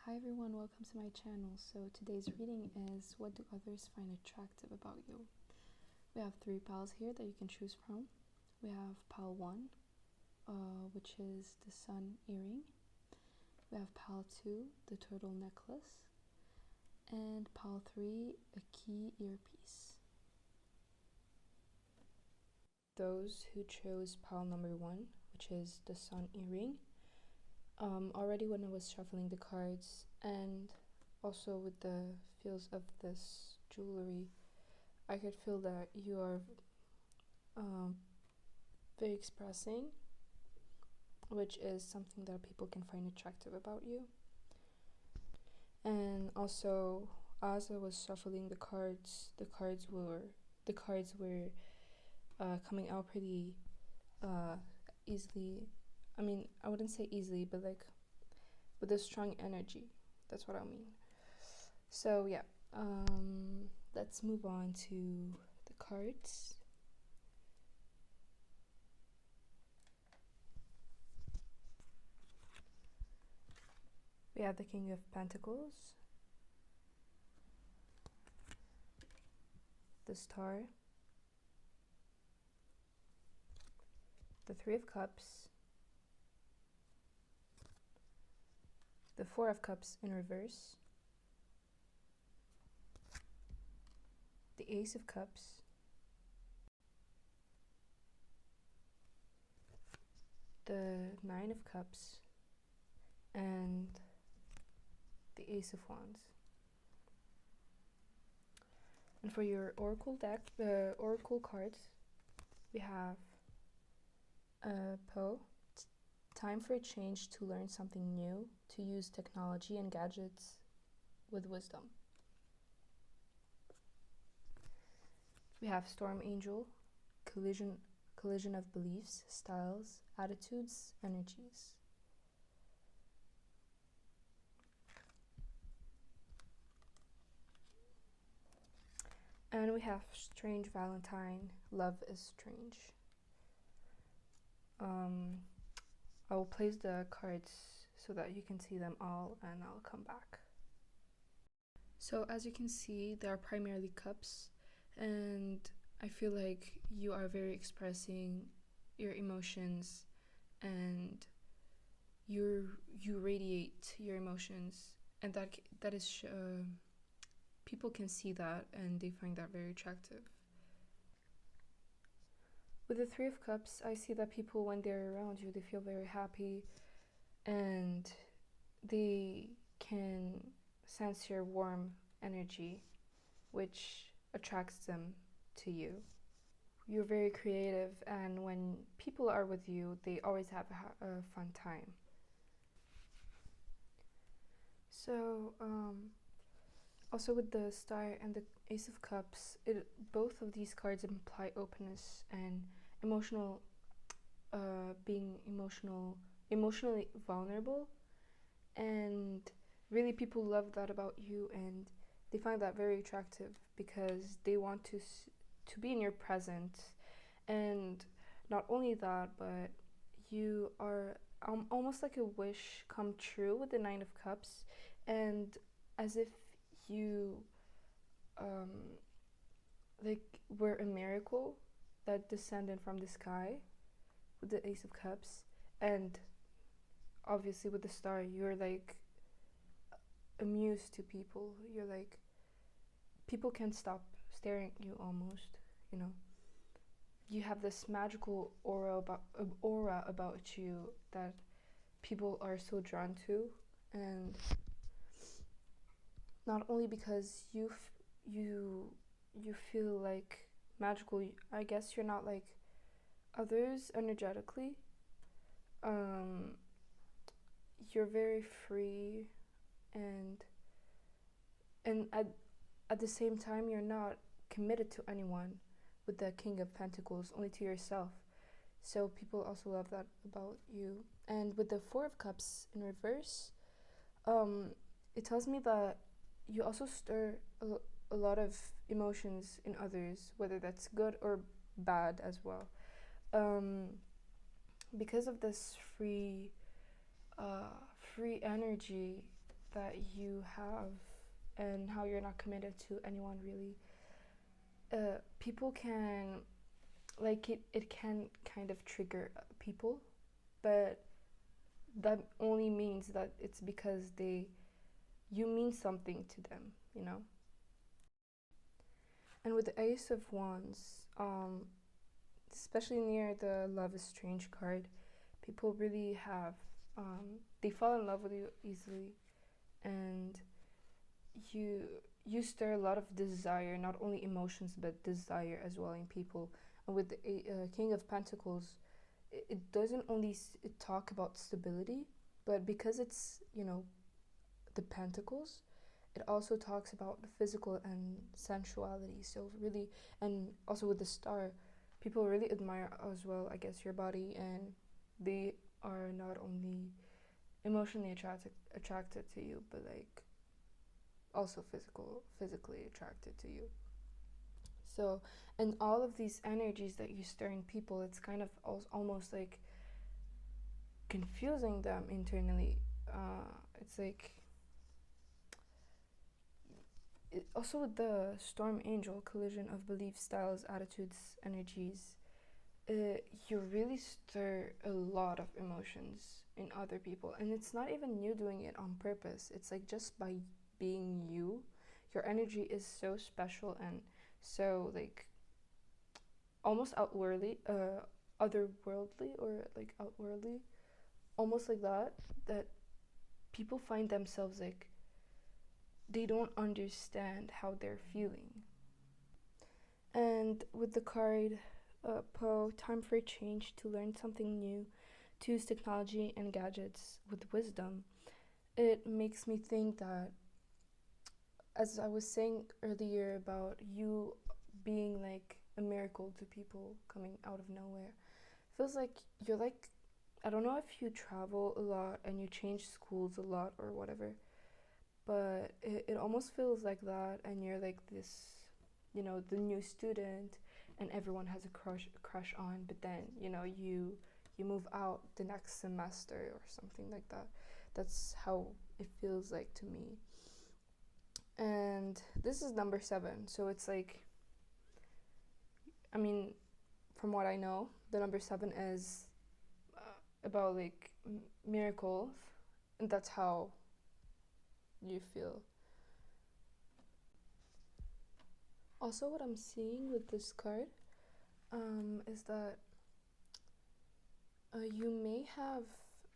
Hi everyone, welcome to my channel. So today's reading is What Do Others Find Attractive About You? We have 3 piles here that you can choose from. We have pile 1, which is the sun earring. We have pile 2, the turtle necklace. And pile 3, a key earpiece. Those who chose pile number 1, which is the sun earring, already when I was shuffling the cards and also with the feels of this jewelry, I could feel that you are very expressing, which is something that people can find attractive about you. And also, as I was shuffling the cards were coming out pretty easily. I mean, I wouldn't say easily, but like with a strong energy. That's what I mean. So yeah, let's move on to the cards. We have the King of Pentacles, the Star, the Three of Cups, the Four of Cups in reverse, the Ace of Cups, the Nine of Cups, and the Ace of Wands. And for your oracle deck, the oracle cards, we have Poe, time for a change to learn something new, to use technology and gadgets with wisdom. We have Storm Angel, collision of beliefs, styles, attitudes, energies. And we have Strange Valentine, love is strange. I will place the cards so that you can see them all, and I'll come back. So as you can see, they are primarily cups, and I feel like you are very expressing your emotions, and you radiate your emotions, and that is people can see that and they find that very attractive. With the Three of Cups, I see that people, when they're around you, they feel very happy and they can sense your warm energy, which attracts them to you. You're very creative, and when people are with you, they always have a fun time. So, also with the Star and the Ace of Cups, both of these cards imply openness and being emotionally vulnerable, and really people love that about you, and they find that very attractive because they want to be in your presence. And not only that, but you are almost like a wish come true with the Nine of Cups, and as if you like were a miracle that descended from the sky with the Ace of Cups. And obviously with the Star, you're like a muse to people. You're like, people can't stop staring at you almost, you know. You have this magical aura about you that people are so drawn to, and not only because you feel like magical, I guess you're not like others energetically. You're very free, and at the same time you're not committed to anyone with the King of Pentacles, only to yourself. So people also love that about you. And with the Four of Cups in reverse, it tells me that you also stir a lot of emotions in others, whether that's good or bad as well. Because of this free energy, that you have and how you're not committed to anyone really. People can like it can kind of trigger people, but that only means that it's because they you mean something to them, you know. And with the Ace of Wands, especially near the Love is Strange card, people really have they fall in love with you easily, and you you stir a lot of desire, not only emotions but desire as well in people. And with the King of Pentacles, it doesn't only talk about stability, but because it's, you know, the Pentacles, it also talks about the physical and sensuality. So really, and also with the Star, people really admire as well, I guess, your body, and they are not only emotionally attracted to you, but like also physically attracted to you. So, and all of these energies that you stir in people, it's kind of almost like confusing them internally. It's like also with the Storm Angel, collision of beliefs, styles, attitudes, energies, you really stir a lot of emotions in other people, and it's not even you doing it on purpose. It's like just by being you, your energy is so special and so like almost otherworldly, or like outwardly, almost like that people find themselves like they don't understand how they're feeling. And with the card Poe, time for a change, to learn something new, to use technology and gadgets with wisdom, it makes me think that, as I was saying earlier about you being like a miracle to people coming out of nowhere, feels like you're like, I don't know if you travel a lot and you change schools a lot or whatever, but it almost feels like that, and you're like this, you know, the new student, and everyone has a crush on, but then, you know, you move out the next semester or something like that. That's how it feels like to me. And this is number 7, so it's like, I mean, from what I know, the number 7 is about like miracles, and that's how you feel. Also, what I'm seeing with this card is that you may have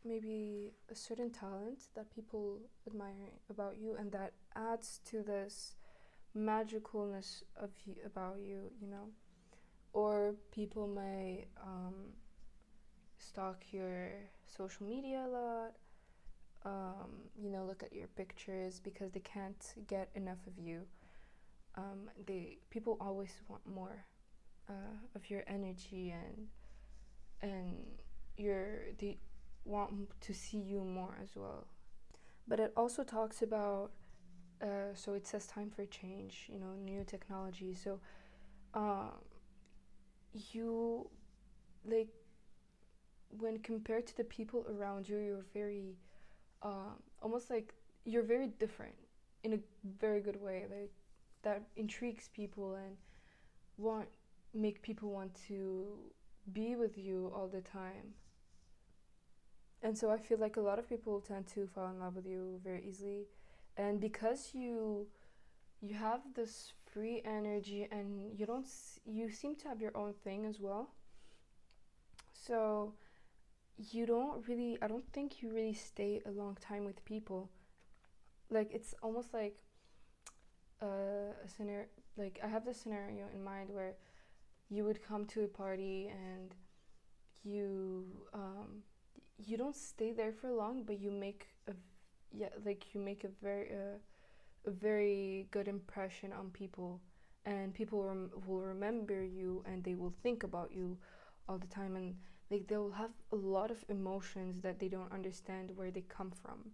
maybe a certain talent that people admire about you, and that adds to this magicalness of you, about you, you know. Or people may stalk your social media a lot, you know, look at your pictures because they can't get enough of you. People always want more of your energy, and they want to see you more as well. But it also talks about so it says time for change, you know, new technology. So uh, you like, when compared to the people around you, you're very almost like you're very different in a very good way, like that intrigues people and want make people want to be with you all the time. And so I feel like a lot of people tend to fall in love with you very easily, and because you have this free energy, and you seem to have your own thing as well. So I don't think you really stay a long time with people. Like it's almost like a scenario, like I have this scenario in mind where you would come to a party, and you you don't stay there for long, but you make you make a very good impression on people, and people will remember you, and they will think about you all the time, and like they will have a lot of emotions that they don't understand where they come from.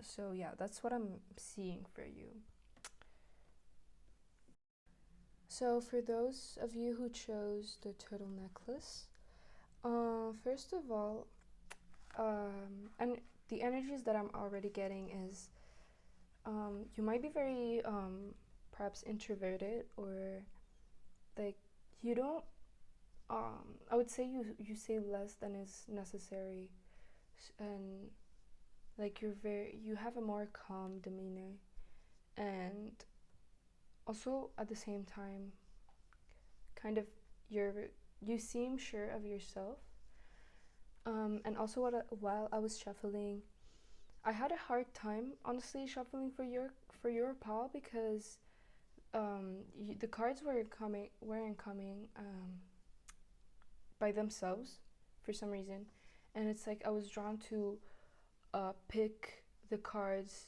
So yeah, that's what I'm seeing for you. So for those of you who chose the turtle necklace, first of all, and the energies that I'm already getting is you might be very perhaps introverted, or like you don't I would say you say less than is necessary, and like you have a more calm demeanor, and also at the same time kind of you're you seem sure of yourself. And also while I was shuffling, I had a hard time honestly shuffling for your pal, because the cards weren't coming by themselves for some reason, and it's like I was drawn to pick the cards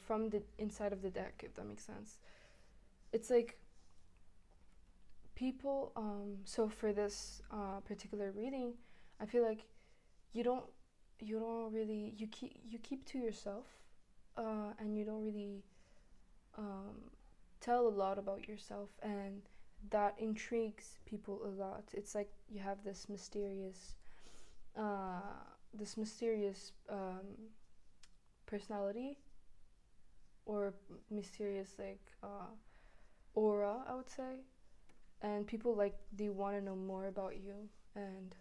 from the inside of the deck, if that makes sense. It's like people. So for this particular reading, I feel like you don't you keep to yourself, and you don't really tell a lot about yourself, and that intrigues people a lot. It's like you have uh, this mysterious personality, or mysterious like aura, I would say, and people like they want to know more about you, and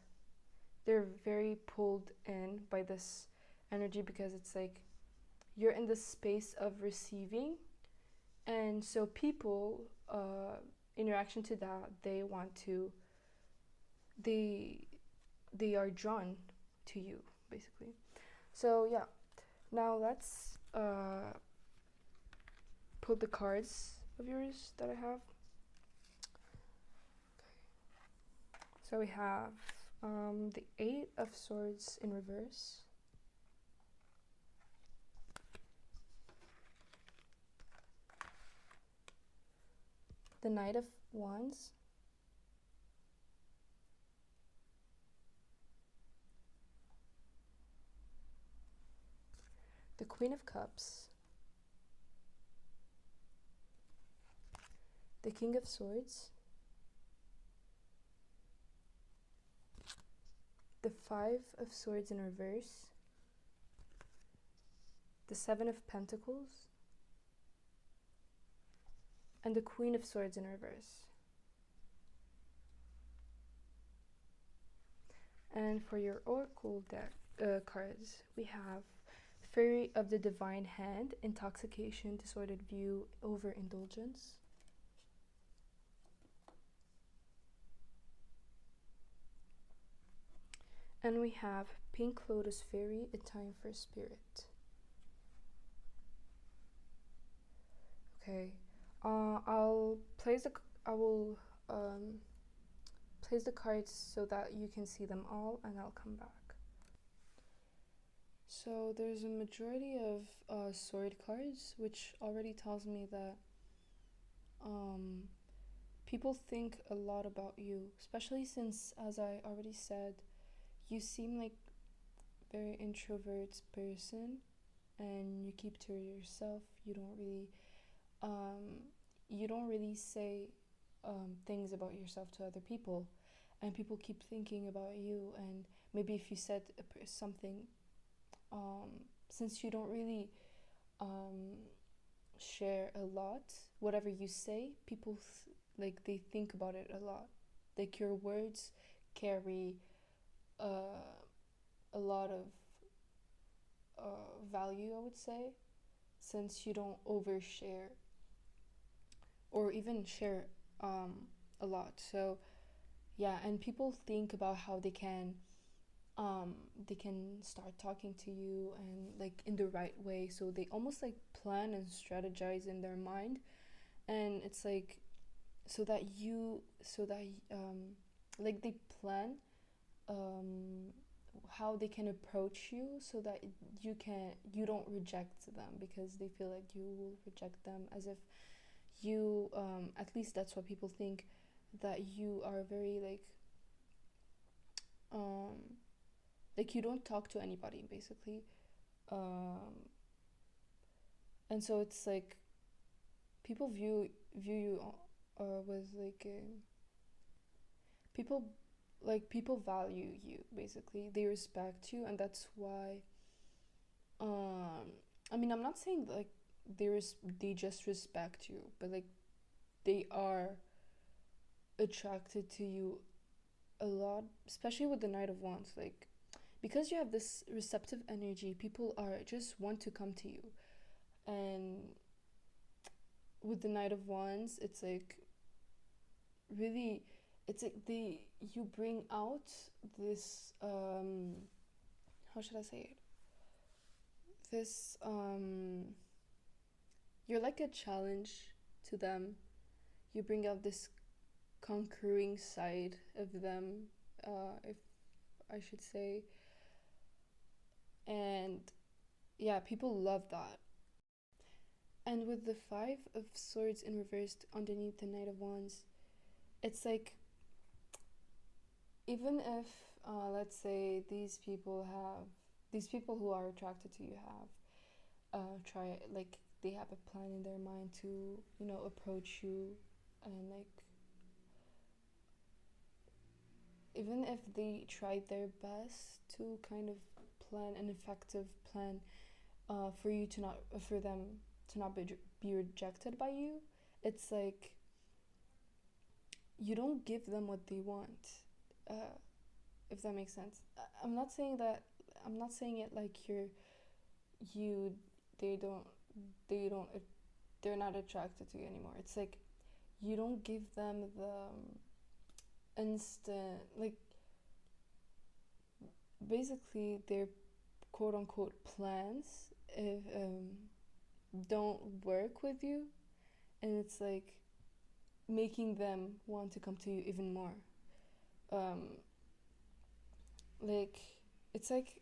they're very pulled in by this energy, because it's like you're in the space of receiving, and so people in reaction to that, they they are drawn to you, basically. So yeah, now let's pull the cards of yours that I have. So we have the Eight of Swords in reverse, the Knight of Wands, the Queen of Cups, the King of Swords, the Five of Swords in reverse, the Seven of Pentacles, and the Queen of Swords in reverse. And for your Oracle deck cards, we have Fairy of the Divine Hand, Intoxication, Disordered View, Overindulgence. And we have Pink Lotus Fairy, A Time for Spirit. Okay, I will place the cards so that you can see them all, and I'll come back. So there's a majority of sword cards, which already tells me that people think a lot about you, especially since, as I already said, you seem like a very introvert person, and you keep to yourself. You don't really say things about yourself to other people, and people keep thinking about you. And maybe if you said something, since you don't really share a lot, whatever you say, people they think about it a lot. Like your words carry a lot of value, I would say, since you don't overshare or even share a lot. So yeah, and people think about how they can start talking to you, and like in the right way, so they almost like plan and strategize in their mind, and it's like so that like they plan how they can approach you, so that you don't reject them, because they feel like you will reject them, as if you at least that's what people think, that you are very like you don't talk to anybody, basically. And so it's like people view you with people value you, basically. They respect you, and that's why um I mean, I'm not saying like they just respect you, but like they are attracted to you a lot, especially with the Knight of Wands. Like, because you have this receptive energy, people are just want to come to you. And with the Knight of Wands, it's like really, it's like they you bring out this how should I say it? This you're like a challenge to them. You bring out this conquering side of them, if I should say. And yeah, people love that. And with the Five of Swords in reversed underneath the Knight of Wands, it's like, even if, let's say, these people who are attracted to you try, like, they have a plan in their mind to, approach you, and like, even if they tried their best to kind of plan an effective plan, for them to not be rejected by you, it's like you don't give them what they want. Uh, if that makes sense. I'm not saying that. I'm not saying it like you. They don't. They don't. They're not attracted to you anymore. It's like you don't give them the instant, like, basically their quote unquote plans if don't work with you, and it's like making them want to come to you even more. Um, like, it's like,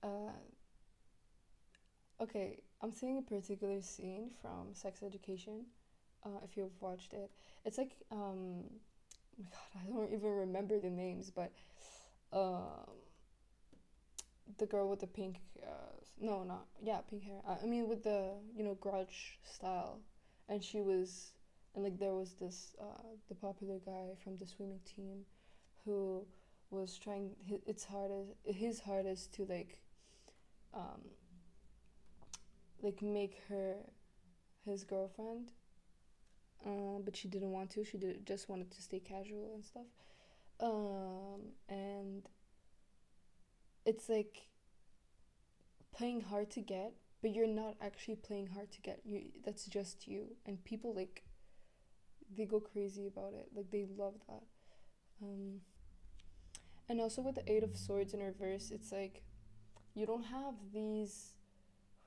uh, okay, I'm seeing a particular scene from Sex Education. If you've watched it, it's like, oh my God, I don't even remember the names, but um, the girl with the pink, no, not, yeah, pink hair. I mean, with the, grudge style, and she was, and like there was this, the popular guy from the swimming team, who was trying his hardest to um, like make her his girlfriend, but she didn't want to. She just wanted to stay casual and stuff. And it's like playing hard to get, but you're not actually playing hard to get. You That's just you, and people like they go crazy about it. Like they love that. Um, and also with the Eight of Swords in reverse, it's like you don't have these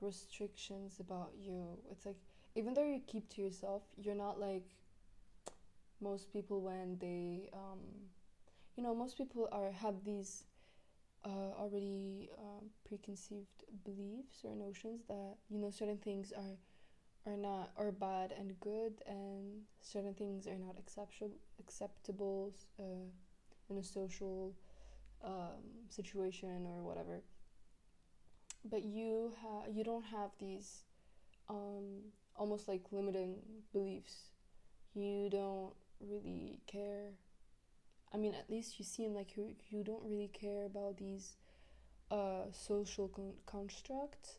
restrictions about you. It's like, even though you keep to yourself, you're not like most people when they most people are have these already preconceived beliefs or notions that certain things are bad and good, and certain things are not acceptable in a social situation or whatever. But you don't have these almost like limiting beliefs. You don't really care. I mean, at least you seem like you don't really care about these social constructs.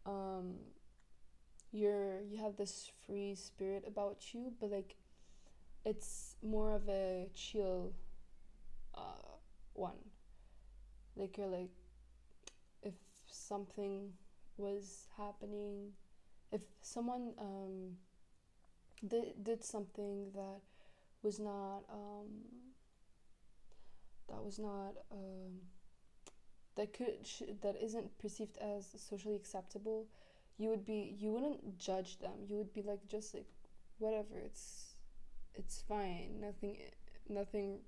Um, you have this free spirit about you, but like it's more of a chill one. Like you're like, if something was happening, if someone did something was not that was not that isn't perceived as socially acceptable, you wouldn't judge them. You would be like, just like, whatever, it's fine. Nothing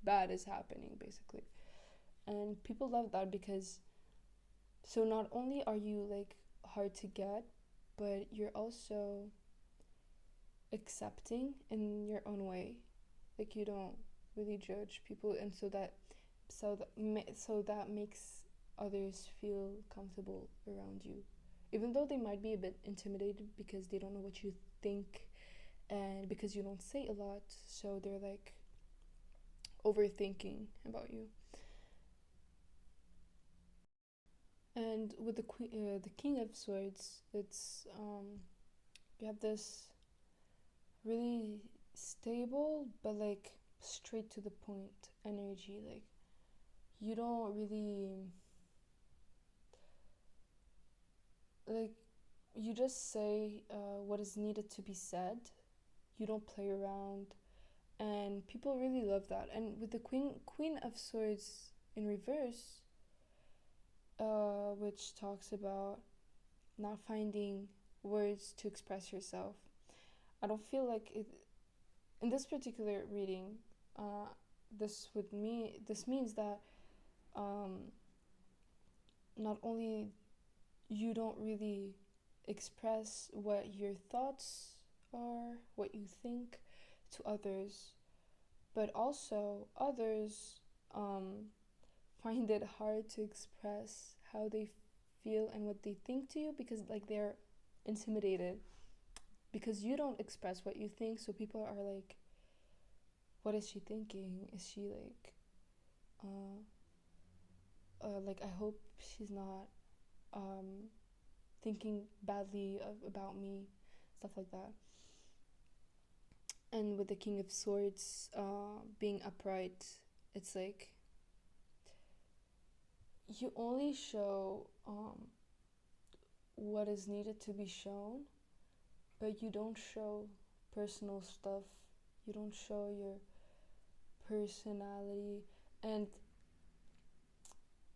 bad is happening, basically. And people love that, because so not only are you like hard to get, but you're also accepting in your own way. Like you don't really judge people, and so that makes others feel comfortable around you, even though they might be a bit intimidated because they don't know what you think, and because you don't say a lot, so they're like overthinking about you. And with the King of Swords, it's you have this really stable but like straight to the point energy. Like you don't really like you just say what is needed to be said. You don't play around, and people really love that. And with the Queen of Swords in reverse, which talks about not finding words to express yourself. I don't feel like it in this particular reading. Uh, this means that um, not only you don't really express what your thoughts are, what you think to others, but also others um, find it hard to express how they feel and what they think to you because like they're intimidated because you don't express what you think, so people are like, what is she thinking? Is she uh, like I hope she's not um, thinking badly about me, stuff like that. And with the King of Swords being upright, it's like you only show what is needed to be shown, but you don't show personal stuff. You don't show your personality, and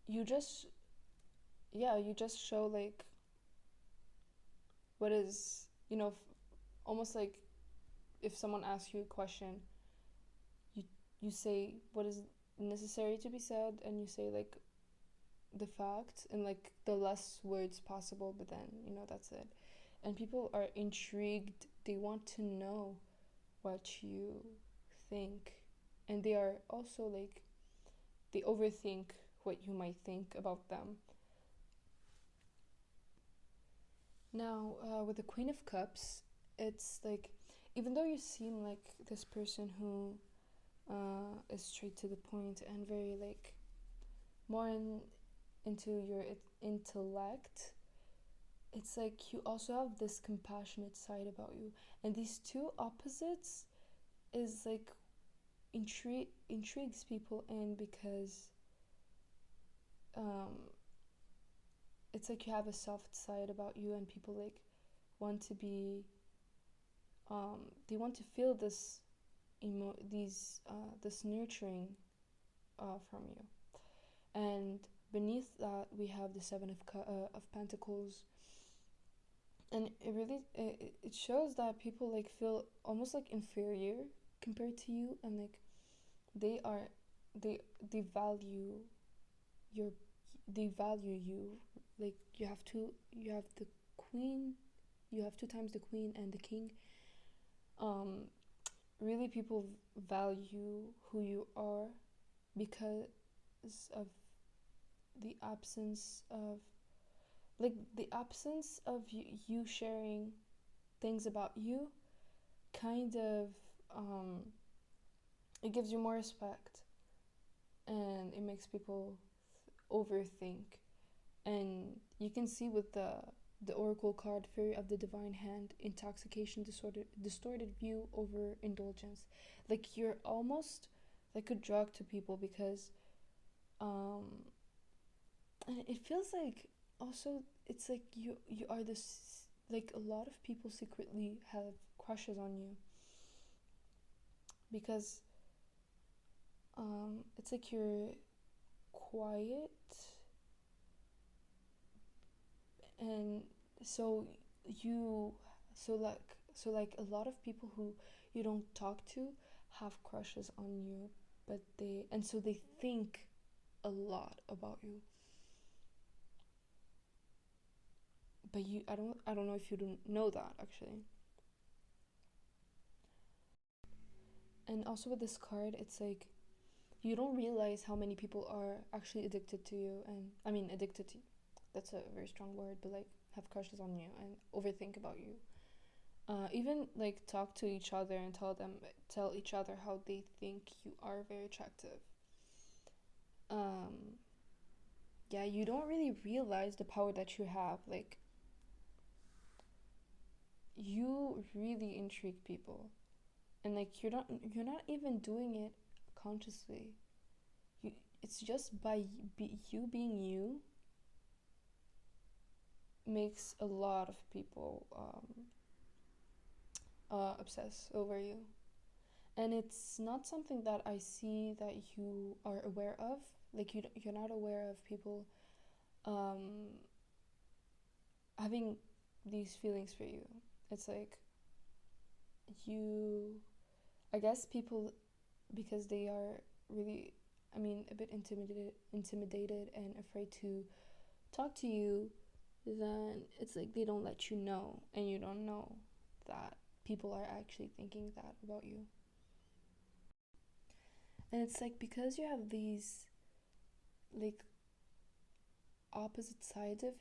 you just you just show like what is almost like if someone asks you a question, you you say what is necessary to be said, and you say like the fact and like the less words possible, but then that's it. And people are intrigued, they want to know what you think, and they are also like they overthink what you might think about them. Now with the Queen of Cups, it's like even though you seem like this person who is straight to the point and very like more into your intellect, it's like you also have this compassionate side about you, and these two opposites is like intrigues people in because um, it's like you have a soft side about you, and people like want to be they want to feel this this nurturing from you. And beneath that we have the Seven of Pentacles, and it shows that people like feel almost like inferior compared to you, and like they are they value your they value you. Like you have the queen, you have two times the queen and the king. um Really people value who you are because of the absence of you sharing things about you, kind of um it gives you more respect, and it makes people overthink. And you can see with the oracle card, Fury of the Divine Hand, intoxication, distorted view over indulgence. Like you're almost like a drug to people because um and it feels like also it's like you are this, like a lot of people secretly have crushes on you because it's like you're quiet, and so you so like a lot of people who you don't talk to have crushes on you, but they think a lot about you, but I don't know if you don't know that actually. And also with this card, it's like you don't realize how many people are actually addicted to you, and I mean addicted to you, that's a very strong word, but like have crushes on you and overthink about you. Even like talk to each other and tell each other how they think you are very attractive. Um, yeah, you don't really realize the power that you have. Like, you really intrigue people, and like you're not even doing it consciously. You, it's just by you being you makes a lot of people obsess over you. And it's not something that I see that you are aware of. Like you're not aware of people um, having these feelings for you. It's like you, I guess people, because they are really, I mean, a bit intimidated and afraid to talk to you, then it's like they don't let you know, and you don't know that people are actually thinking that about you. And it's like because you have these like opposite sides of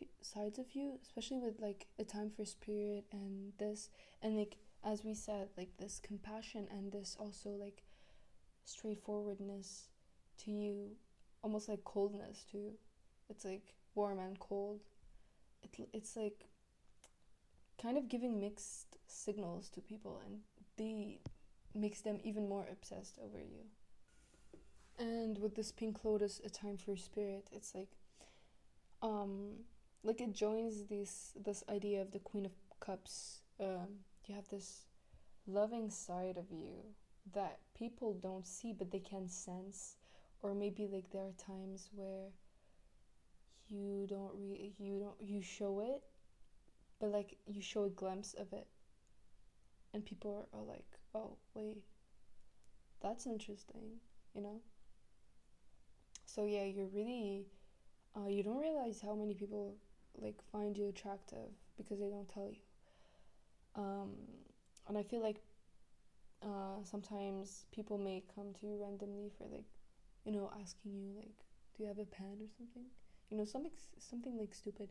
you, especially with like a time for spirit and this, and like as we said, like this compassion and this also like straightforwardness to you, almost like coldness too. It's like warm and cold. It's like kind of giving mixed signals to people, and they makes them even more obsessed over you. And with this pink lotus, a time for spirit, it's um like it joins this idea of the Queen of Cups. You have this loving side of you that people don't see but they can sense, or maybe like there are times where you show it, but like you show a glimpse of it, and people are like, oh wait, that's interesting, you know. So yeah, you're really you don't realize how many people like find you attractive because they don't tell you. um and I feel like sometimes people may come to you randomly for like, asking you like, do you have a pen or something, something like stupid.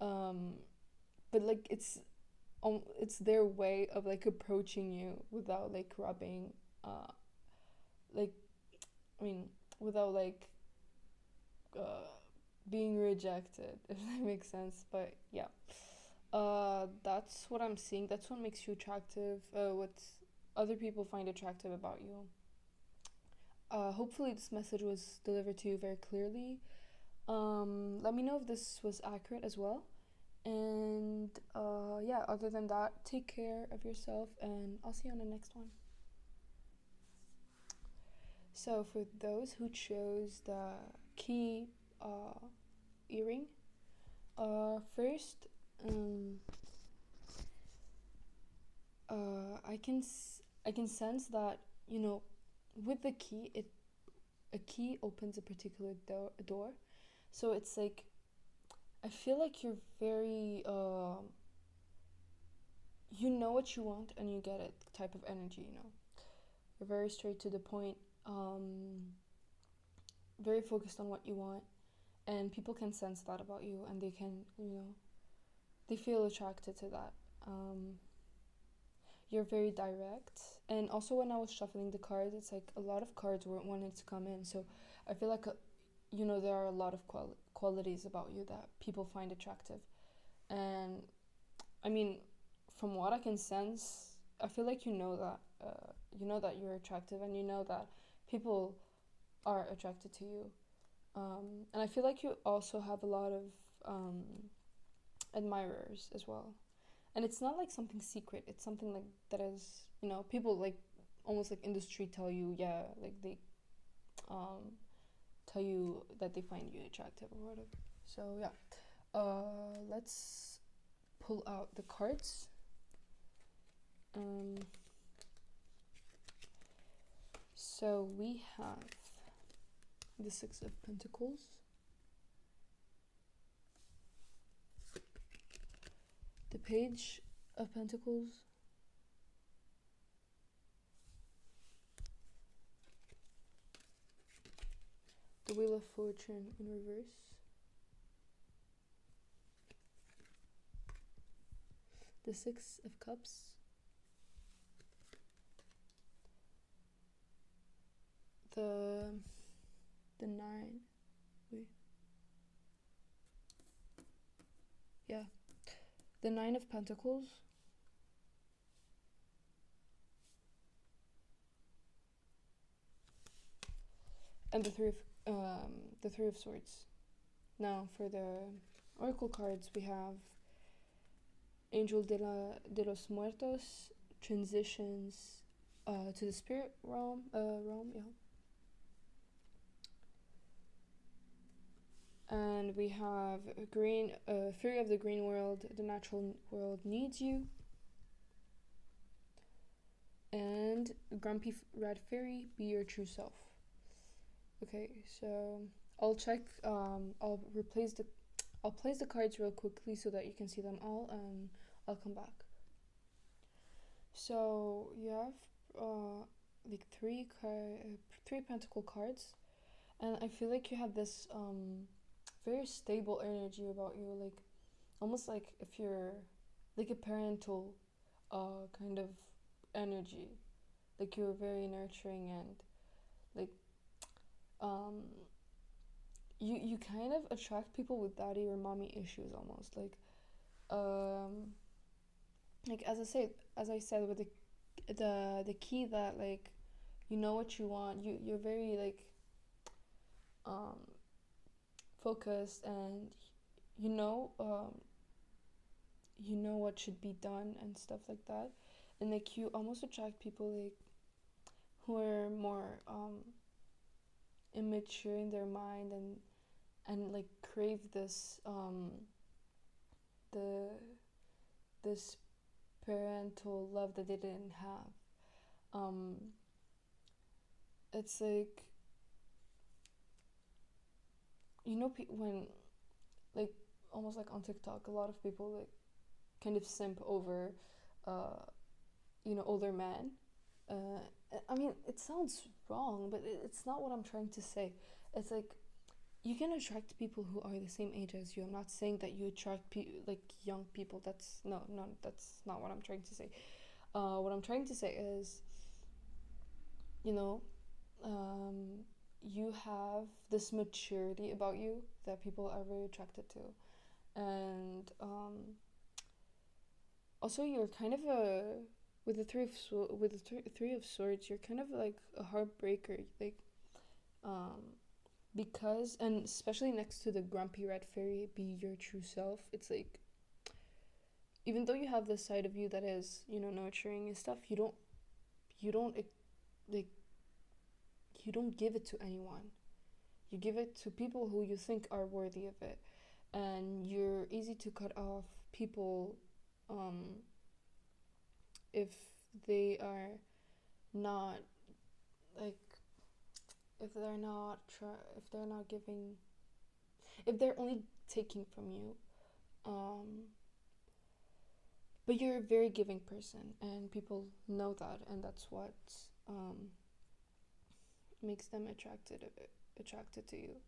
um but like it's their way of like approaching you without like rubbing uh like I mean without like uh being rejected, if that makes sense. But yeah, that's what I'm seeing. That's what makes you attractive. What other people find attractive about you. Hopefully this message was delivered to you very clearly. Let me know if this was accurate as well. And yeah, other than that, take care of yourself, and I'll see you on the next one. So for those who chose the key earring, first, I can sense that, with the key, a key opens a particular door. So it's like I feel like you're very you know what you want and you get it type of energy. You're very straight to the point, very focused on what you want, and people can sense that about you, and they can, they feel attracted to that. You're very direct, and also when I was shuffling the cards, it's like a lot of cards weren't wanting to come in. So I feel like there are a lot of qualities about you that people find attractive. And I mean, from what I can sense, I feel like you know that you're attractive, and you know that people are attracted to you. And I feel like you also have a lot of um, admirers as well. And it's not like something secret. It's something like that is, people like almost like industry tell you, yeah, like they um, tell you that they find you attractive or whatever. So yeah, let's pull out the cards. Um, so we have the Six of Pentacles, the Page of Pentacles, the Wheel of Fortune in reverse, the Six of Cups, the Nine, wait, Yeah, the Nine of Pentacles and the Three of Swords. Now for the oracle cards, we have Angel de los Muertos, transitions to the spirit realm, yeah. And we have green, Fury of the Green World, the natural world needs you. And Grumpy Red Fairy, be your true self. Okay, so I'll check, I'll place the cards real quickly so that you can see them all, and I'll come back. So you have like three pentacle cards, and I feel like you have this very stable energy about you, like almost like if you're like a parental kind of energy, like you're very nurturing, and like you kind of attract people with daddy or mommy issues almost, like as I said with the key that like you know what you want, you're very like focused, and you know you know what should be done and stuff like that, and like you almost attract people like who are more immature in their mind, and like crave this the this parental love that they didn't have. It's like, you know, when like almost like on TikTok, a lot of people like kind of simp over older men. I mean, it sounds wrong, but it's not what I'm trying to say. It's like you can attract people who are the same age as you. I'm not saying that you attract like young people. That's no, that's not what I'm trying to say. What I'm trying to say is, you know, you have this maturity about you that people are very attracted to, and also you're kind of a with the three of swords, you're kind of like a heartbreaker, like because, and especially next to the grumpy red fairy, be your true self. It's like, even though you have this side of you that is, nurturing and stuff, you don't like you don't give it to anyone. You give it to people who you think are worthy of it, and you're easy to cut off people if they are not like if they're not giving, if they're only taking from you. But you're a very giving person, and people know that, and that's what makes them attracted to you.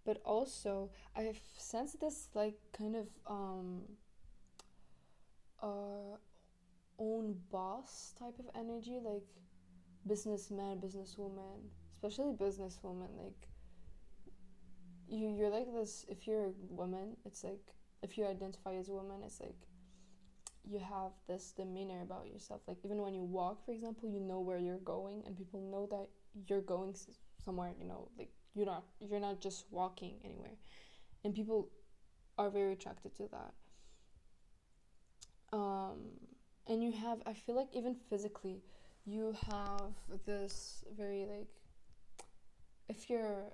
But also, I've sensed this like kind of own boss type of energy, like businessman, businesswoman, especially businesswoman. Like you're like this. If you're a woman, it's like, if you identify as a woman, it's like you have this demeanor about yourself. Like even when you walk, for example, you know where you're going, and people know that you're going somewhere. Like you're not just walking anywhere, and people are very attracted to that. And you have, I feel like even physically, you have this very like, if you're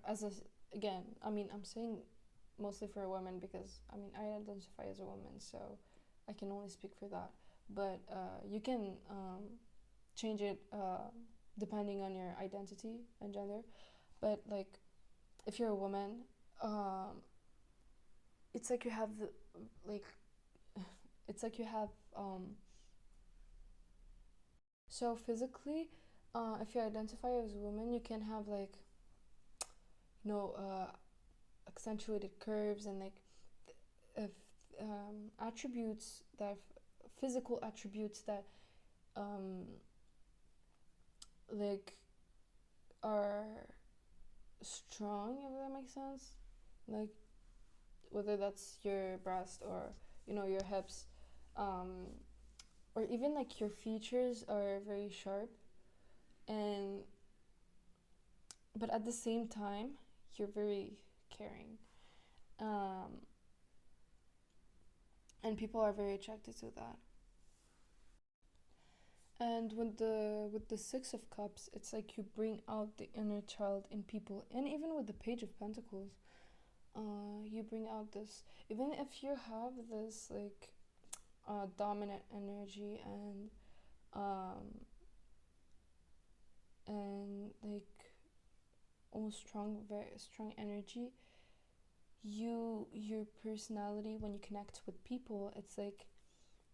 again, I mean, I'm saying mostly for a woman because I mean I identify as a woman, so I can only speak for that. But you can change it depending on your identity and gender. But like, if you're a woman, it's like you have like, it's like you have so physically, if you identify as a woman, you can have like, accentuated curves, and like attributes that physical attributes that like are strong, if that makes sense. Like whether that's your breast or your hips, or even like your features are very sharp, and but at the same time you're very caring, um, and people are very attracted to that. And with the Six of Cups, it's like you bring out the inner child in people, and even with the Page of Pentacles, you bring out this. Even if you have this like dominant energy um, and like almost strong, very strong energy, your personality when you connect with people, it's like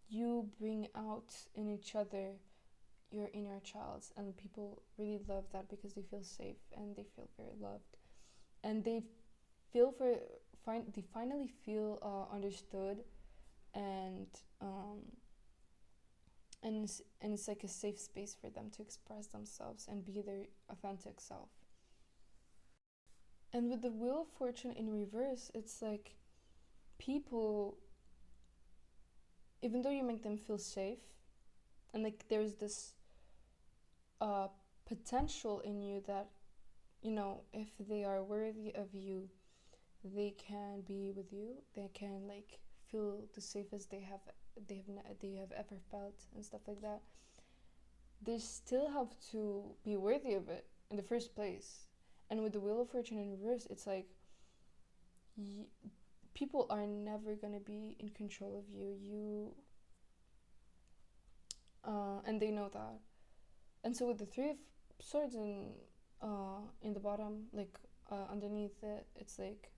you bring out in each other your inner child, and people really love that because they feel safe and they feel very loved, and feel for they finally feel understood, and um, and it's like a safe space for them to express themselves and be their authentic self. And with the Wheel of Fortune in reverse, it's like people, even though you make them feel safe, and like there's this uh, potential in you that, if they are worthy of you, they can be with you. They can like feel the safest they have ever felt and stuff like that. They still have to be worthy of it in the first place. And with the Wheel of Fortune in reverse, it's like y- people are never gonna be in control of and they know that. And so with the Three of Swords in the bottom, like underneath it, it's like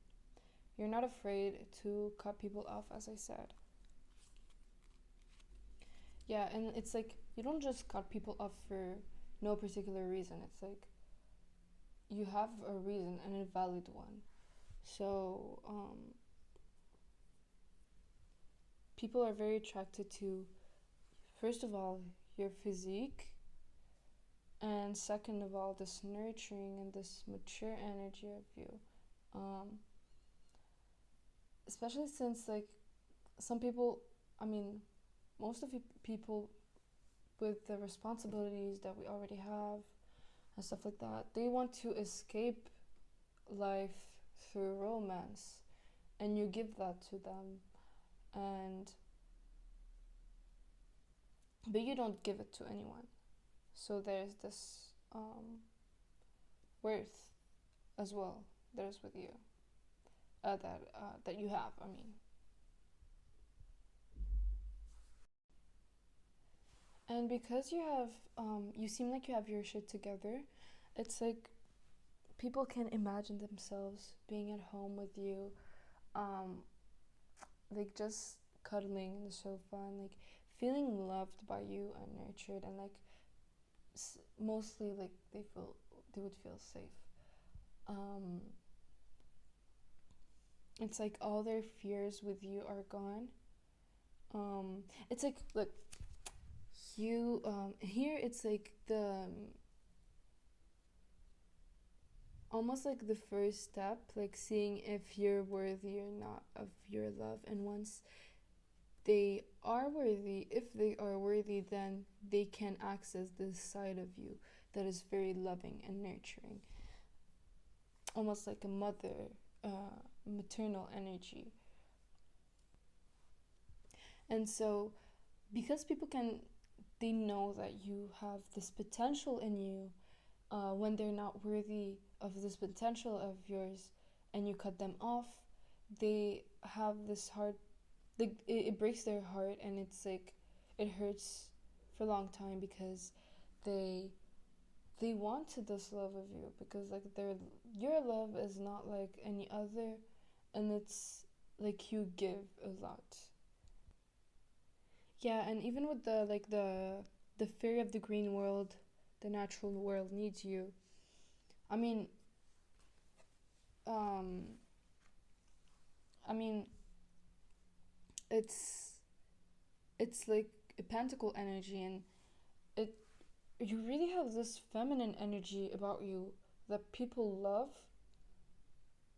you're not afraid to cut people off, as I said. Yeah, and it's like you don't just cut people off for no particular reason. It's like you have a reason and a valid one. So people are very attracted to, first of all, your physique, and second of all, this nurturing and this mature energy of you. Um, Especially since, like, some people, I mean, most of people with the responsibilities that we already have and stuff like that, they want to escape life through romance, and you give that to them, and but you don't give it to anyone. So there's this worth as well. There's with you that you have. I mean, and because you seem like you have your shit together. It's like people can imagine themselves being at home with you, um, like just cuddling in the sofa and like feeling loved by you and nurtured, and like mostly like they would feel safe. Um, it's like all their fears with you are gone. It's like, look, you here it's like the almost like the first step, like seeing if you're worthy or not of your love. And once they are worthy, if they are worthy, then they can access this side of you that is very loving and nurturing, almost like a mother, maternal energy. And so, because they know that you have this potential in you, when they're not worthy of this potential of yours and you cut them off, they have this hard, like it breaks their heart, and it's like it hurts for a long time because they they wanted this love of you, because like your love is not like any other, and it's like you give a lot. Yeah, and even with the fairy of the green world, the natural world needs you. I mean, um, I mean, it's it's like a pentacle energy, and it you really have this feminine energy about you that people love,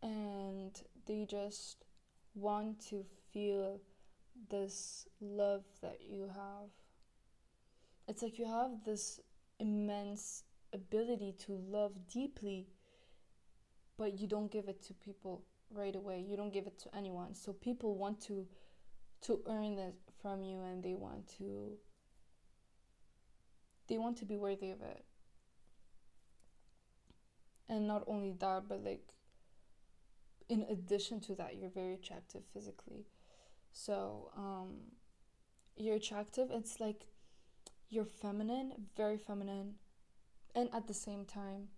and they just want to feel this love that you have. It's like you have this immense ability to love deeply, but you don't give it to people right away. You don't give it to anyone. So people want to earn it from you, and they want to be worthy of it. And not only that, but like in addition to that, you're very attractive physically. So you're attractive. It's like you're feminine, very feminine, and at the same time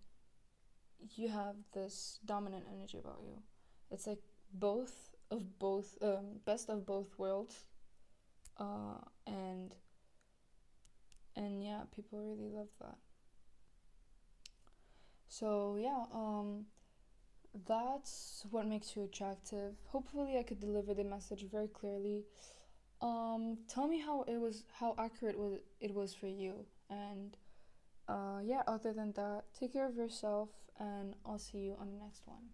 you have this dominant energy about you. It's like best of both worlds. And yeah, people really love that. So yeah, that's what makes you attractive. Hopefully I could deliver the message very clearly. Tell me how accurate it was for you. And yeah, other than that, take care of yourself, and I'll see you on the next one.